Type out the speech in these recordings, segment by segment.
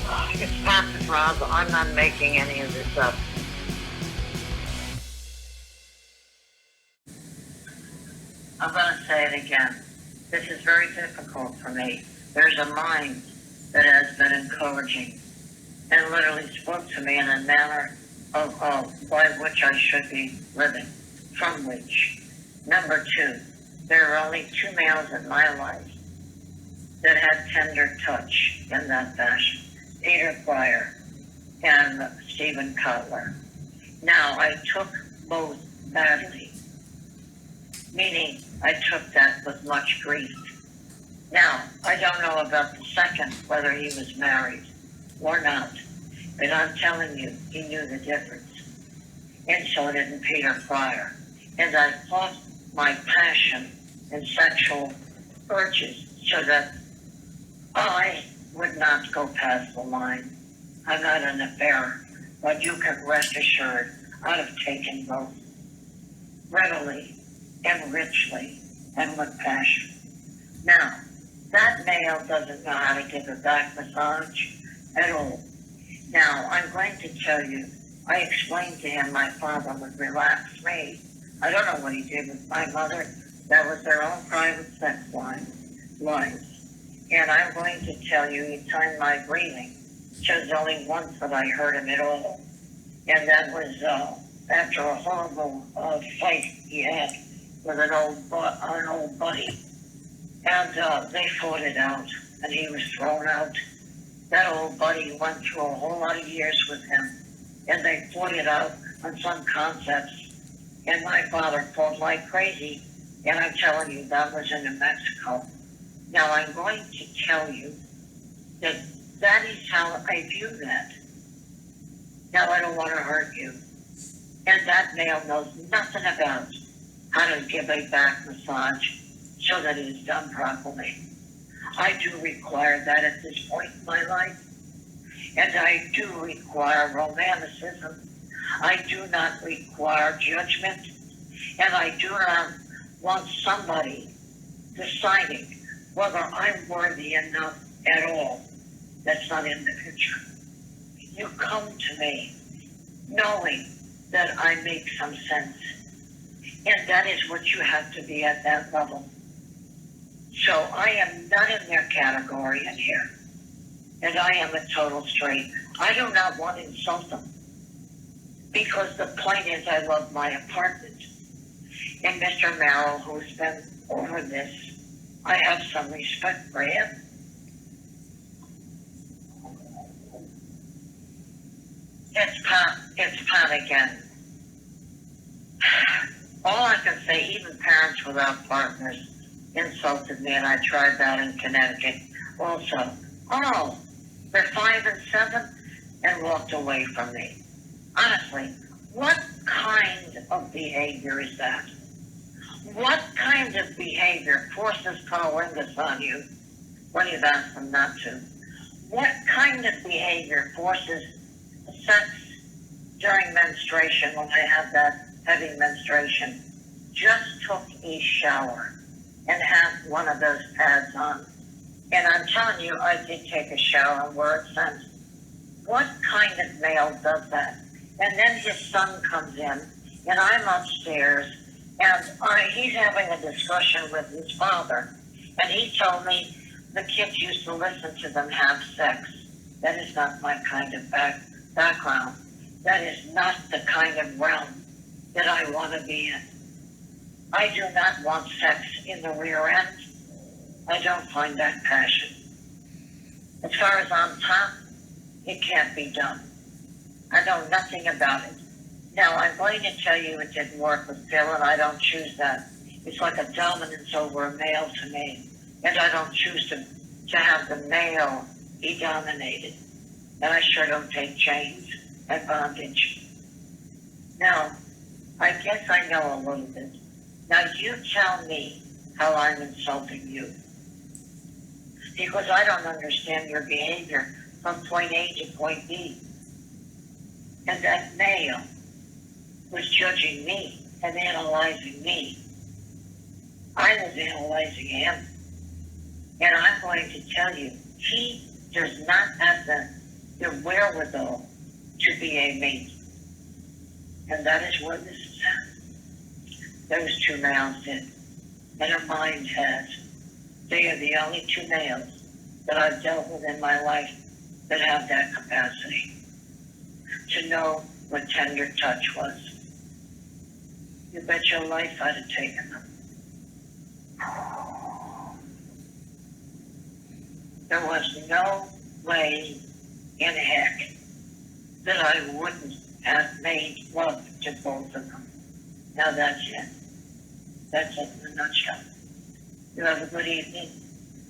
It's Podraza. I'm not making any of this up. I'm going to say it again. This is very difficult for me. There's a mind that has been encouraging and literally spoke to me in a manner of by which I should be living. From which, number two, there are only two males in my life that had tender touch in that fashion. Peter Pryor and Stephen Cutler. Now, I took both badly, meaning I took that with much grief. Now, I don't know about the second, whether he was married or not, but I'm telling you, he knew the difference. And so did Peter Pryor. And I fought my passion and sexual urges so that I would not go past the line. I'm not an affair, but you can rest assured I'd have taken both readily and richly and with passion. Now, that male doesn't know how to give a back massage at all. Now, I'm going to tell you, I explained to him my father would relax me. I don't know what he did with my mother. That was their own private sex lines. And I'm going to tell you, he timed my breathing. Just only once that I heard him at all. And that was after a horrible fight he had with an old buddy. And they fought it out, and he was thrown out. That old buddy went through a whole lot of years with him, and they fought it out on some concepts. And my father fought like crazy, and I'm telling you, that was in New Mexico. Now, I'm going to tell you that that is how I view that. Now, I don't want to hurt you. And that male knows nothing about how to give a back massage so that it is done properly. I do require that at this point in my life. And I do require romanticism. I do not require judgment. And I do not want somebody deciding whether I'm worthy enough at all. That's not in the picture. You come to me knowing that I make some sense. And that is what you have to be at that level. So I am not in their category in here. And I am a total straight. I do not want to insult them. Because the point is, I love my apartment. And Mr. Merrill, who's been over this, I have some respect for him. It's Pat again. All I can say, even parents without partners insulted me, and I tried that in Connecticut also. Oh, they're 5 and 7 and walked away from me. Honestly, what kind of behavior is that? What kind of behavior forces cowardice on you when you've asked them not to? What kind of behavior forces sex during menstruation when I have that heavy menstruation? Just took a shower and have one of those pads on. And I'm telling you, I did take a shower and wear it since. What kind of male does that? And then his son comes in, and I'm upstairs, and he's having a discussion with his father. And he told me the kids used to listen to them have sex. That is not my kind of background. That is not the kind of realm that I want to be in. I do not want sex in the rear end. I don't find that passion. As far as on top, it can't be done. I know nothing about it. Now, I'm going to tell you it didn't work with Phil, and I don't choose that. It's like a dominance over a male to me, and I don't choose to have the male be dominated. And I sure don't take chains and bondage. Now, I guess I know a little bit. Now, you tell me how I'm insulting you. Because I don't understand your behavior from point A to point B. And that male was judging me and analyzing me. I was analyzing him. And I'm going to tell you, he does not have the the wherewithal to be a mate. And that is what those two males did. And a mind has. They are the only two males that I've dealt with in my life that have that capacity to know what tender touch was. You bet your life I'd have taken them. There was no way in heck that I wouldn't have made love to both of them. Now that's it. That's it in a nutshell. You have a good evening.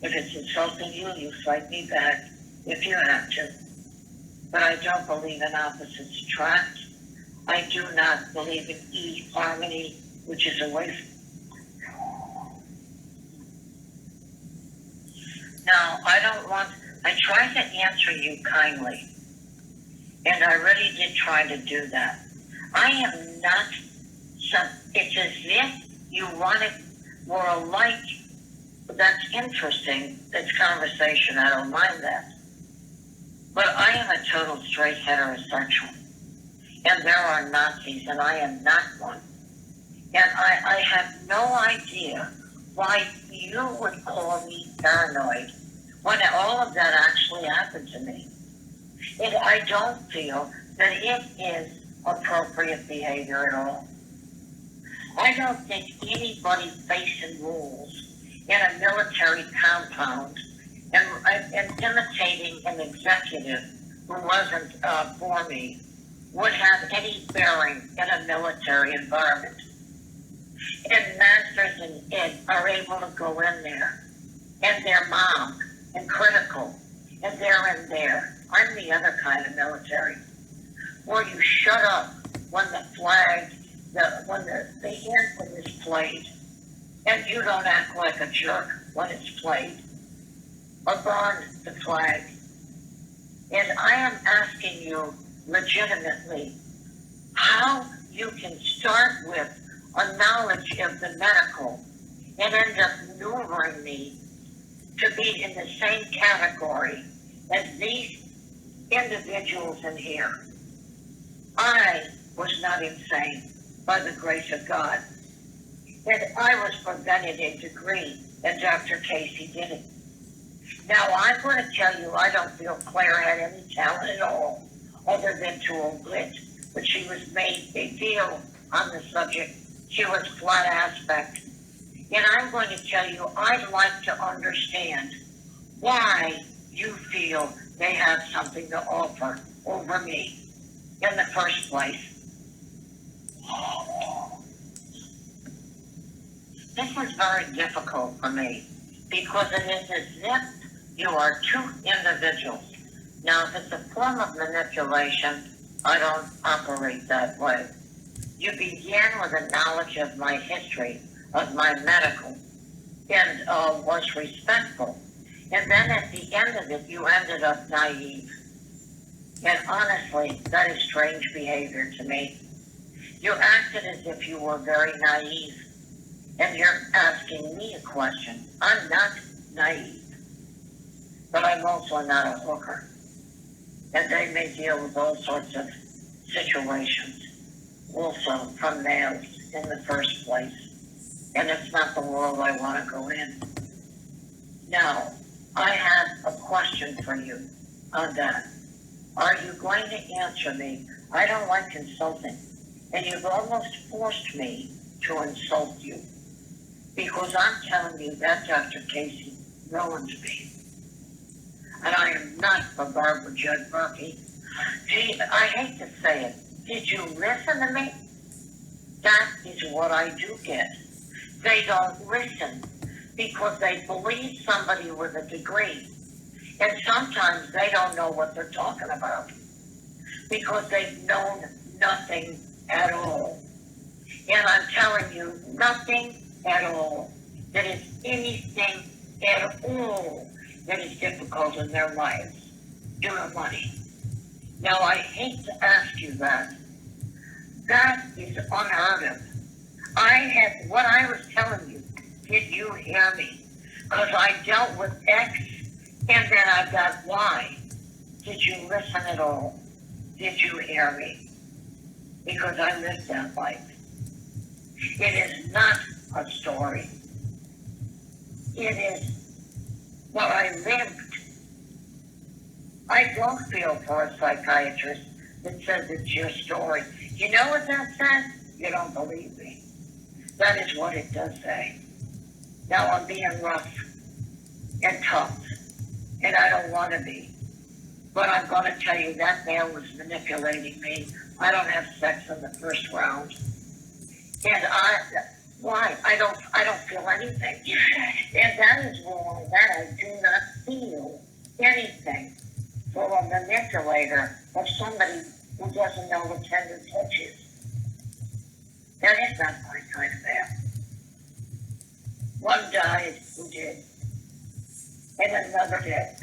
If it's insulting you, you fight me back if you have to. But I don't believe in opposites attract. I do not believe in harmony, which is away from. Now, I tried to answer you kindly, and I really did try to do that. I am not it's as if you wanted more alike. That's interesting. That's conversation. I don't mind that. But I am a total straight heterosexual. And there are Nazis, and I am not one. And I have no idea why you would call me paranoid when all of that actually happened to me. And I don't feel that it is appropriate behavior at all. I don't think anybody facing rules in a military compound and imitating an executive who wasn't for me would have any bearing in a military environment. And masters and ed are able to go in there, and their mom, and critical, and they're in there. I'm the other kind of military, where you shut up when the flag, when the anthem is played, and you don't act like a jerk when it's played, or burn the flag. And I am asking you legitimately how you can start with a knowledge of the medical and end up maneuvering me to be in the same category as these individuals in here. I was not insane by the grace of God. And I was prevented a degree, and Dr. Casey did it. Now, I'm going to tell you, I don't feel Claire had any talent at all, other than to omit, but she was made a deal on the subject. She was flat aspect. And I'm going to tell you, I'd like to understand why you feel they have something to offer over me in the first place. This was very difficult for me because it is as if you are two individuals. Now, if it's a form of manipulation, I don't operate that way. You began with a knowledge of my history, of my medical, and was respectful. And then at the end of it, you ended up naive. And honestly, that is strange behavior to me. You acted as if you were very naive. And you're asking me a question. I'm not naive. But I'm also not a hooker. And they may deal with all sorts of situations also from males in the first place. And it's not the world I want to go in. Now, I have a question for you on that. Are you going to answer me? I don't like consulting. And you've almost forced me to insult you. Because I'm telling you that Dr. Casey ruined me. And I am not for Barbara Judd Murphy. Gee, I hate to say it. Did you listen to me? That is what I do get. They don't listen because they believe somebody with a degree. And sometimes they don't know what they're talking about because they've known nothing at all. And I'm telling you, nothing at all. That is anything at all that is difficult in their lives due to money. Now, I hate to ask you that. That is unheard of. What I was telling you, did you hear me? Because I dealt with X and then I got Y. Did you listen at all? Did you hear me? Because I lived that life. It is not a story. It is what I lived. I don't feel for a psychiatrist that says it's your story. You know what that says? You don't believe me. That is what it does say. Now I'm being rough and tough, and I don't want to be. But I'm going to tell you that man was manipulating me. I don't have sex in the first round. And why? I don't feel anything. And that is wrong. That I do not feel anything for a manipulator of somebody who doesn't know what tender touch is. That is not my kind of man. One died who did, and another did.